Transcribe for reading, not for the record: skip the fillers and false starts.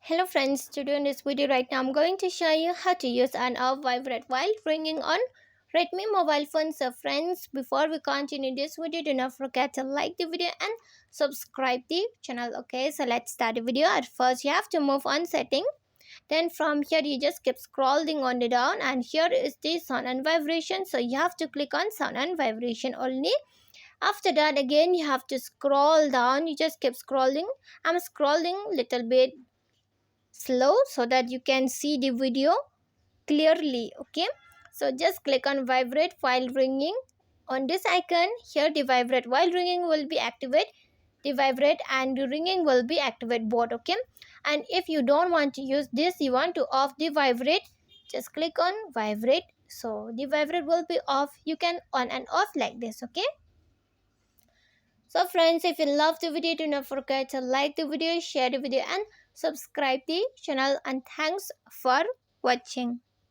Hello friends, today in this video right now I'm going to show you how to use an off vibrate while ringing on Redmi mobile phone. So friends, before we continue this video, do not forget to like the video and subscribe the channel. Okay, so let's start the video. At first you have to move on setting. Then from here you just keep scrolling on the down, and here is the sound and vibration. So you have to click on sound and vibration only. After that again you have to scroll down. You just keep scrolling. I'm scrolling little bit slow so that you can see the video clearly. Okay, so just click on vibrate while ringing. On this icon here, the vibrate while ringing will be activate, the vibrate and the ringing will be activate both. Okay, and if you don't want to use this, you want to off the vibrate, just click on vibrate, so the vibrate will be off. You can on and off like this. Okay, so friends, if you love the video, do not forget to like the video, share the video and subscribe the channel, and thanks for watching.